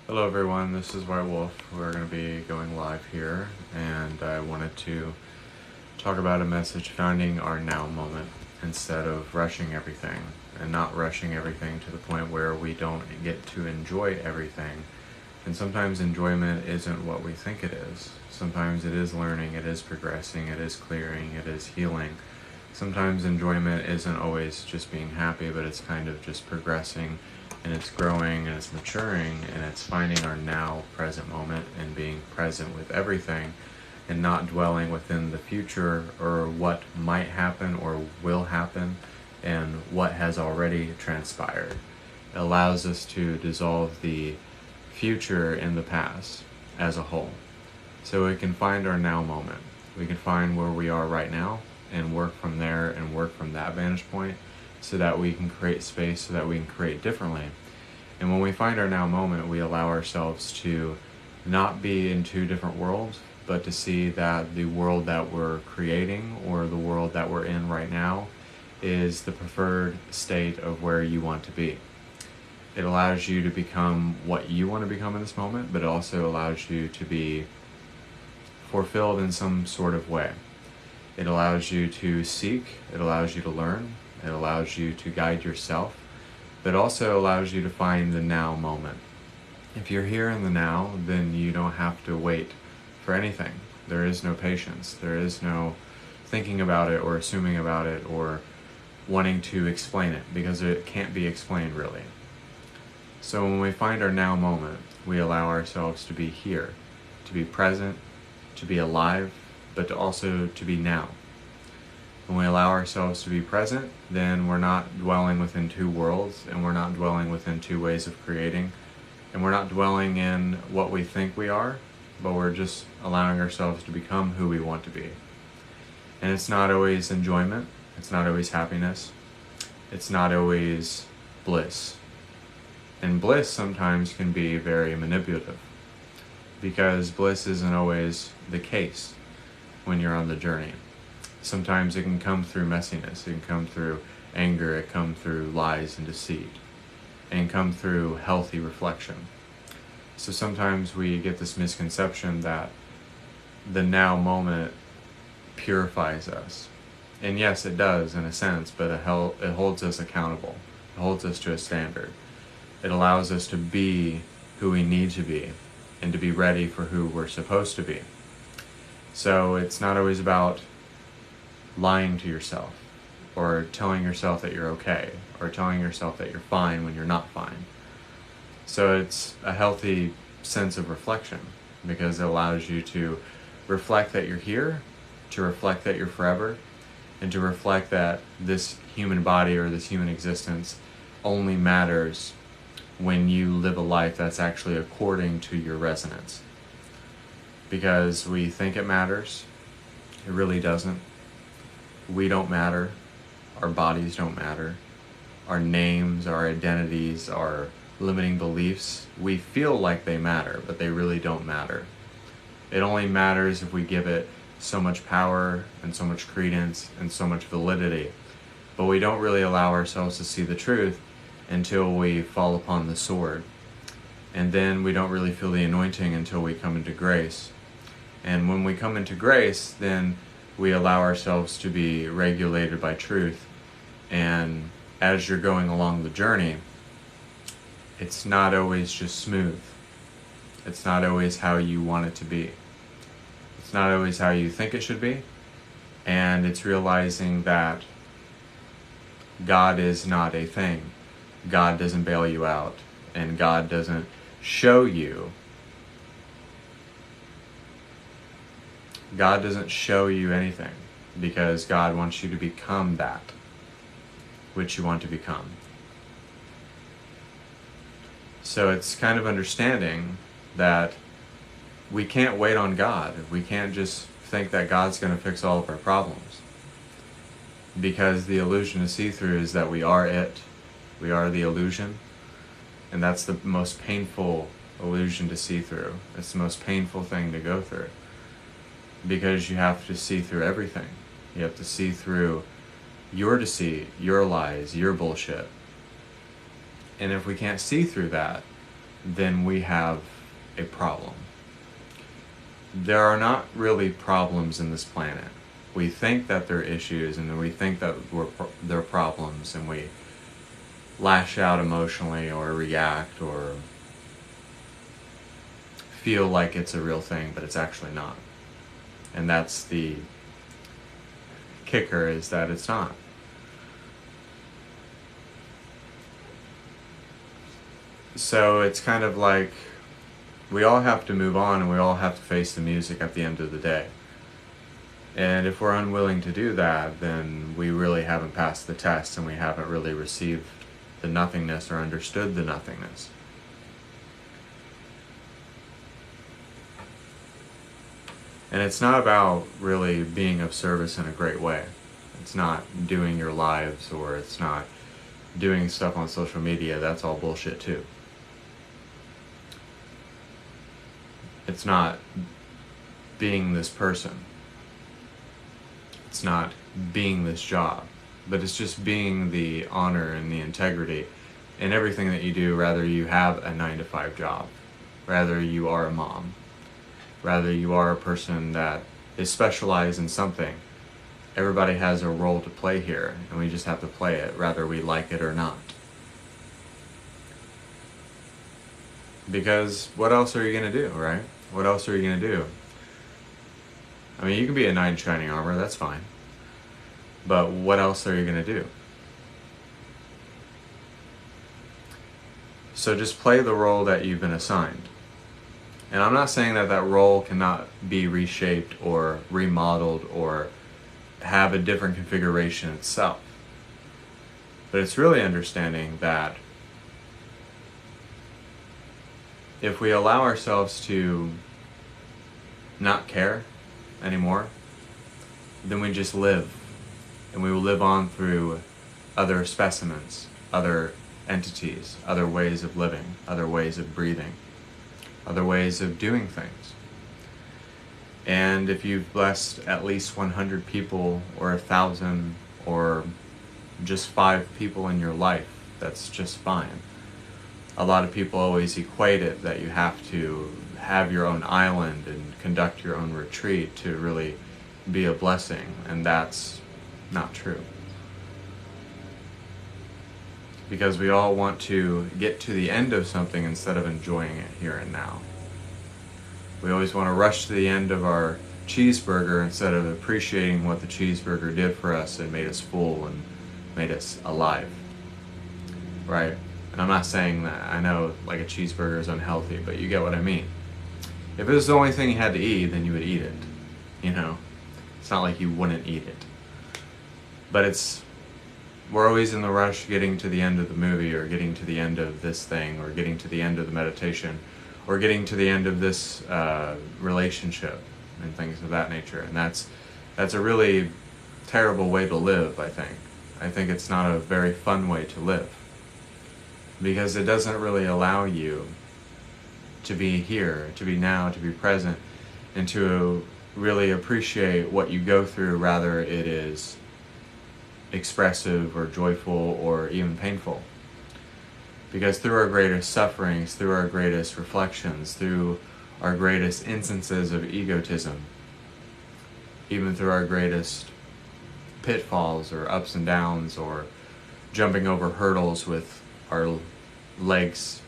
Hello everyone, this is White Wolf. We're going to be going live here, and I wanted to talk about a message: finding our now moment instead of rushing everything, and not rushing everything to the point where we don't get to enjoy everything. And sometimes enjoyment isn't what we think it is. Sometimes it is learning, it is progressing, it is clearing, it is healing. Sometimes enjoyment isn't always just being happy, but it's kind of just progressing, and it's growing, and it's maturing, and it's finding our now present moment and being present with everything, and not dwelling within the future or what might happen or will happen and what has already transpired. It allows us to dissolve the future in the past as a whole. So we can find our now moment. We can find where we are right now and work from there and work from that vantage point so that we can create space, so that we can create differently. And when we find our now moment, we allow ourselves to not be in two different worlds, but to see that the world that we're creating or the world that we're in right now is the preferred state of where you want to be. It allows you to become what you want to become in this moment, but it also allows you to be fulfilled in some sort of way. It allows you to seek, it allows you to learn, it allows you to guide yourself, but also allows you to find the now moment. If you're here in the now, then you don't have to wait for anything. There is no patience. There is no thinking about it or assuming about it or wanting to explain it, because it can't be explained really. So when we find our now moment, we allow ourselves to be here, to be present, to be alive, but also to be now. When we allow ourselves to be present, then we're not dwelling within two worlds, and we're not dwelling within two ways of creating, and we're not dwelling in what we think we are, but we're just allowing ourselves to become who we want to be. And it's not always enjoyment, it's not always happiness, it's not always bliss. And bliss sometimes can be very manipulative, because bliss isn't always the case when you're on the journey. Sometimes it can come through messiness, it can come through anger, it can come through lies and deceit, and come through healthy reflection. So sometimes we get this misconception that the now moment purifies us. And yes, it does in a sense, but it holds us accountable. It holds us to a standard. It allows us to be who we need to be and to be ready for who we're supposed to be. So it's not always about lying to yourself or telling yourself that you're okay or telling yourself that you're fine when you're not fine. So it's a healthy sense of reflection, because it allows you to reflect that you're here, to reflect that you're forever, and to reflect that this human body or this human existence only matters when you live a life that's actually according to your resonance. Because we think it matters, it really doesn't. We don't matter, our bodies don't matter, our names, our identities, our limiting beliefs, we feel like they matter, but they really don't matter. It only matters if we give it so much power and so much credence and so much validity. But we don't really allow ourselves to see the truth until we fall upon the sword. And then we don't really feel the anointing until we come into grace. And when we come into grace, then we allow ourselves to be regulated by truth. And as you're going along the journey, it's not always just smooth. It's not always how you want it to be. It's not always how you think it should be. And it's realizing that God is not a thing. God doesn't bail you out. And God doesn't show you. God doesn't show you anything, because God wants you to become that which you want to become. So it's kind of understanding that we can't wait on God. We can't just think that God's going to fix all of our problems, because the illusion to see through is that we are it. We are the illusion, and that's the most painful illusion to see through. It's the most painful thing to go through, because you have to see through everything. You have to see through your deceit, your lies, your bullshit. And if we can't see through that, then we have a problem. There are not really problems in this planet. We think that they're issues, and then we think that they're problems, and we lash out emotionally or react or feel like it's a real thing, but it's actually not. And that's the kicker, is that it's not. So it's kind of like we all have to move on, and we all have to face the music at the end of the day. And if we're unwilling to do that, then we really haven't passed the test, and we haven't really received the nothingness or understood the nothingness. And it's not about really being of service in a great way. It's not doing your lives, or it's not doing stuff on social media. That's all bullshit too. It's not being this person. It's not being this job. But it's just being the honor and the integrity in everything that you do, whether you have a 9-to-5 job, whether you are a mom, whether you are a person that is specialized in something. Everybody has a role to play here, and we just have to play it, whether we like it or not. Because what else are you going to do, right? What else are you going to do? I mean, you can be a knight in shining armor, that's fine. But what else are you going to do? So just play the role that you've been assigned. And I'm not saying that that role cannot be reshaped or remodeled or have a different configuration itself. But it's really understanding that if we allow ourselves to not care anymore, then we just live. And we will live on through other specimens, other entities, other ways of living, other ways of breathing, other ways of doing things. And if you've blessed at least 100 people or 1,000 or just 5 people in your life, that's just fine. A lot of people always equate it that you have to have your own island and conduct your own retreat to really be a blessing, and that's not true. Because we all want to get to the end of something instead of enjoying it here and now. We always want to rush to the end of our cheeseburger instead of appreciating what the cheeseburger did for us and made us full and made us alive. Right? And I'm not saying that, I know like a cheeseburger is unhealthy, but you get what I mean. If it was the only thing you had to eat, then you would eat it. You know? It's not like you wouldn't eat it. But we're always in the rush getting to the end of the movie, or getting to the end of this thing, or getting to the end of the meditation, or getting to the end of this relationship and things of that nature. And that's a really terrible way to live, I think. I think it's not a very fun way to live, because it doesn't really allow you to be here, to be now, to be present, and to really appreciate what you go through, rather it is expressive or joyful or even painful. Because through our greatest sufferings, through our greatest reflections, through our greatest instances of egotism, even through our greatest pitfalls or ups and downs, or jumping over hurdles with our legs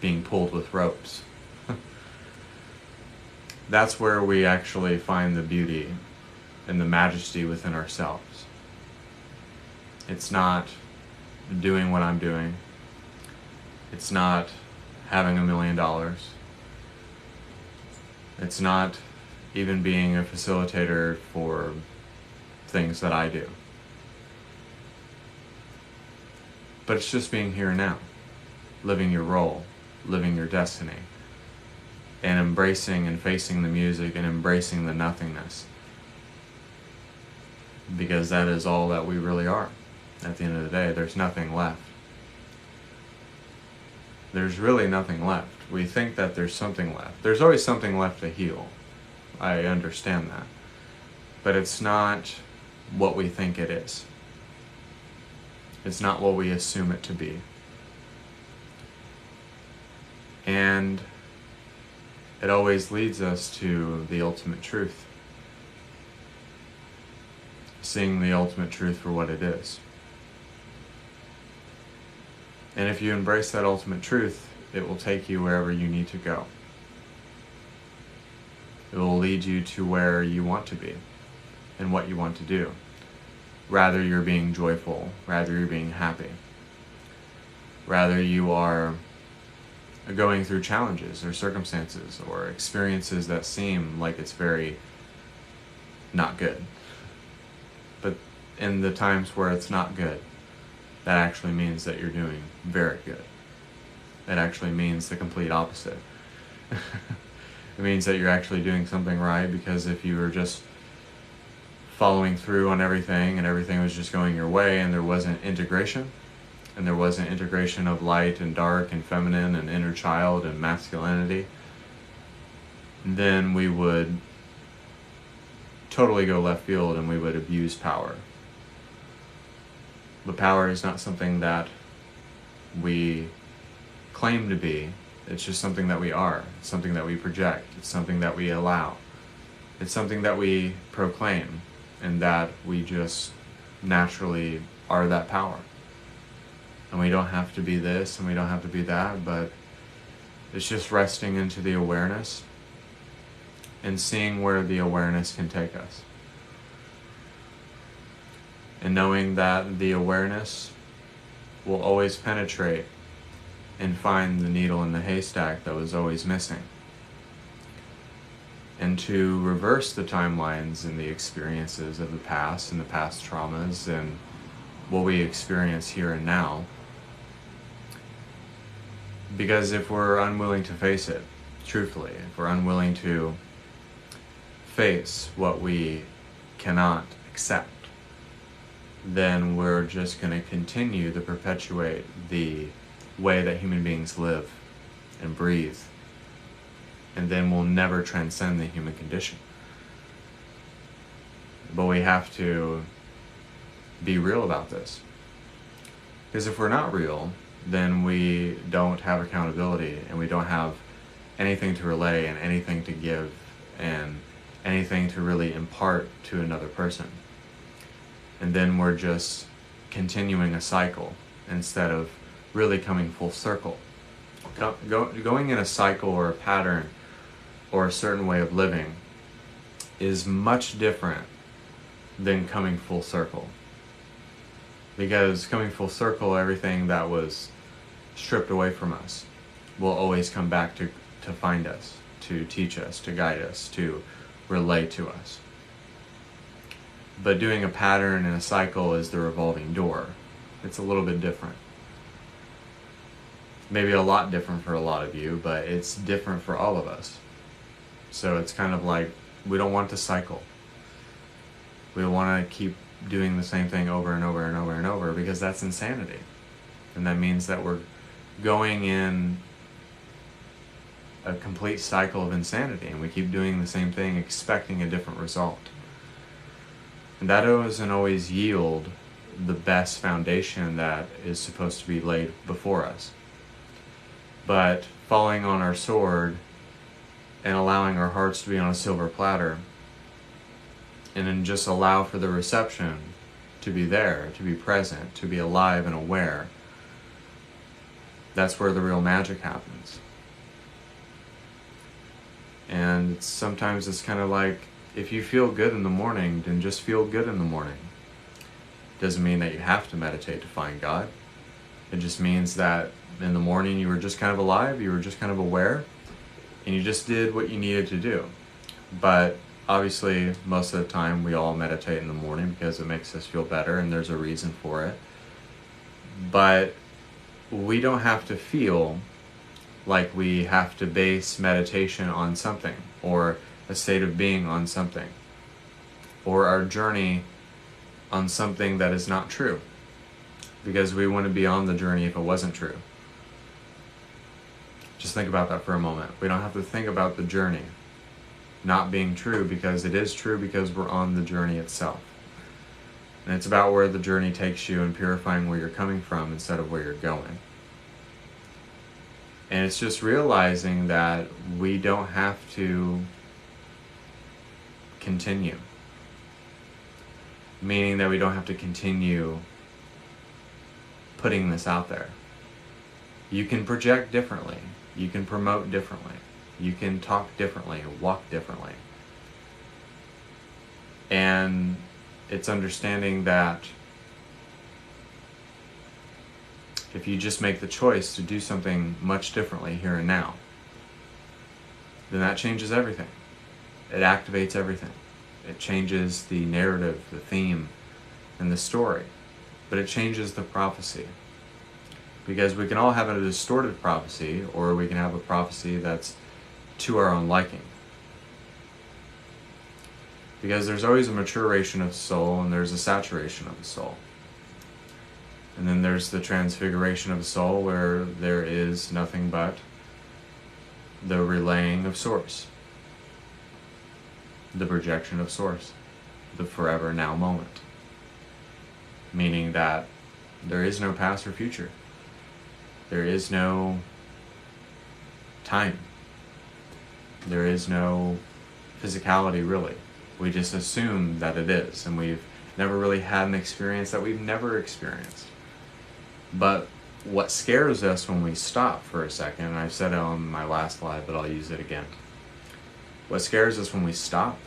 being pulled with ropes, that's where we actually find the beauty and the majesty within ourselves. It's not doing what I'm doing. It's not having $1 million. It's not even being a facilitator for things that I do. But it's just being here now, living your role, living your destiny, and embracing and facing the music and embracing the nothingness. Because that is all that we really are. At the end of the day, there's nothing left. There's really nothing left. We think that there's something left. There's always something left to heal. I understand that. But it's not what we think it is. It's not what we assume it to be. And it always leads us to the ultimate truth. Seeing the ultimate truth for what it is. And if you embrace that ultimate truth, it will take you wherever you need to go. It will lead you to where you want to be and what you want to do. Rather you're being joyful, rather you're being happy. Rather you are going through challenges or circumstances or experiences that seem like it's very not good. But in the times where it's not good, that actually means that you're doing very good. That actually means the complete opposite. It means that you're actually doing something right, because if you were just following through on everything and everything was just going your way and there wasn't integration, and there wasn't integration of light and dark and feminine and inner child and masculinity, then we would totally go left field and we would abuse power. But power is not something that we claim to be. It's just something that we are. It's something that we project. It's something that we allow. It's something that we proclaim, and that we just naturally are that power. And we don't have to be this and we don't have to be that, but it's just resting into the awareness and seeing where the awareness can take us. And knowing that the awareness will always penetrate and find the needle in the haystack that was always missing. And to reverse the timelines and the experiences of the past and the past traumas and what we experience here and now. Because if we're unwilling to face it, truthfully, if we're unwilling to face what we cannot accept, then we're just going to continue to perpetuate the way that human beings live and breathe, and then we'll never transcend the human condition. But we have to be real about this, because if we're not real, then we don't have accountability, and we don't have anything to relay and anything to give and anything to really impart to another person. And then we're just continuing a cycle instead of really coming full circle. Going in a cycle or a pattern or a certain way of living is much different than coming full circle. Because coming full circle, everything that was stripped away from us will always come back to find us, to teach us, to guide us, to relate to us. But doing a pattern and a cycle is the revolving door. It's a little bit different. Maybe a lot different for a lot of you, but it's different for all of us. So it's kind of like, we don't want to cycle. We want to keep doing the same thing over and over and over and over, because that's insanity. And that means that we're going in a complete cycle of insanity, and we keep doing the same thing expecting a different result. And that doesn't always yield the best foundation that is supposed to be laid before us. But falling on our sword and allowing our hearts to be on a silver platter, and then just allow for the reception to be there, to be present, to be alive and aware, that's where the real magic happens. And sometimes it's kind of like, if you feel good in the morning, then just feel good in the morning. Doesn't mean that you have to meditate to find God. It just means that in the morning you were just kind of alive, you were just kind of aware, and you just did what you needed to do. But obviously, most of the time we all meditate in the morning because it makes us feel better, and there's a reason for it. But we don't have to feel like we have to base meditation on something, or a state of being on something, or our journey on something that is not true, because we wouldn't be on the journey if it wasn't true. Just think about that for a moment. We don't have to think about the journey not being true, because it is true, because we're on the journey itself. And it's about where the journey takes you and purifying where you're coming from instead of where you're going. And it's just realizing that we don't have to continue. Meaning that we don't have to continue putting this out there. You can project differently. You can promote differently. You can talk differently, walk differently. And it's understanding that if you just make the choice to do something much differently here and now, then that changes everything. It activates everything. It changes the narrative, the theme, and the story. But it changes the prophecy. Because we can all have a distorted prophecy, or we can have a prophecy that's to our own liking. Because there's always a maturation of the soul, and there's a saturation of the soul. And then there's the transfiguration of the soul, where there is nothing but the relaying of source, the projection of source, the forever now moment. Meaning that there is no past or future. There is no time. There is no physicality, really. We just assume that it is, and we've never really had an experience that we've never experienced. But what scares us when we stop for a second, and I've said it on my last live, but I'll use it again. What scares us when we stop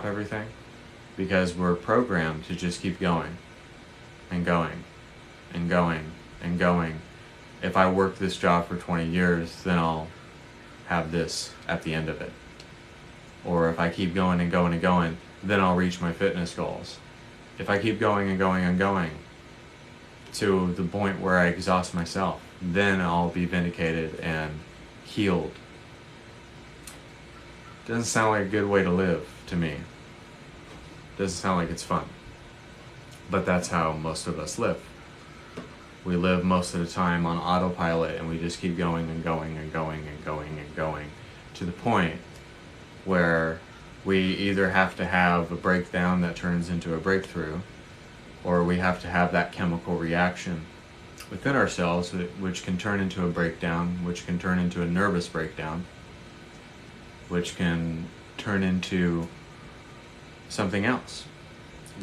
everything, because we're programmed to just keep going and going and going and going. If I work this job for 20 years, then I'll have this at the end of it. Or if I keep going and going and going, then I'll reach my fitness goals. If I keep going and going and going to the point where I exhaust myself, then I'll be vindicated and healed. Doesn't sound like a good way to live to me. Doesn't sound like it's fun. But that's how most of us live. We live most of the time on autopilot, and we just keep going and going and going and going and going to the point where we either have to have a breakdown that turns into a breakthrough, or we have to have that chemical reaction within ourselves, which can turn into a breakdown, which can turn into a nervous breakdown, which can turn into something else.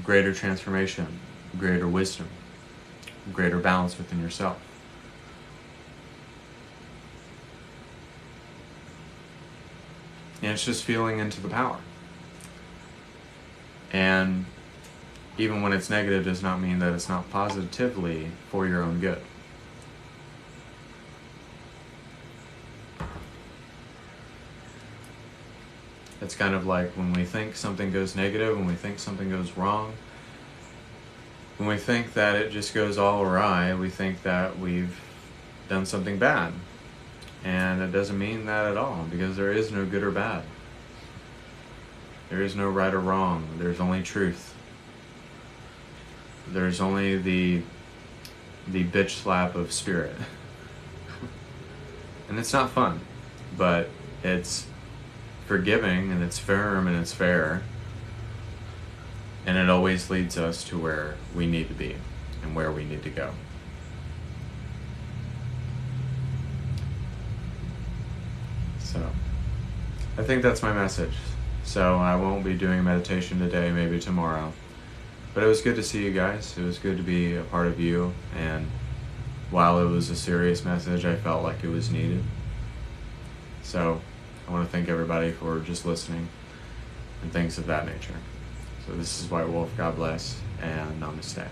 Greater transformation, greater wisdom, greater balance within yourself. And it's just feeling into the power. And even when it's negative does not mean that it's not positively for your own good. It's kind of like when we think something goes negative, when we think something goes wrong, when we think that it just goes all awry, we think that we've done something bad. And it doesn't mean that at all, because there is no good or bad. There is no right or wrong. There's only truth. There's only the bitch slap of spirit. And it's not fun, but it's forgiving, and it's firm, and it's fair. And it always leads us to where we need to be and where we need to go. So, I think that's my message. So I won't be doing meditation today, maybe tomorrow. But it was good to see you guys. It was good to be a part of you. And while it was a serious message, I felt like it was needed. So I want to thank everybody for just listening and things of that nature. So this is White Wolf. God bless, and namaste.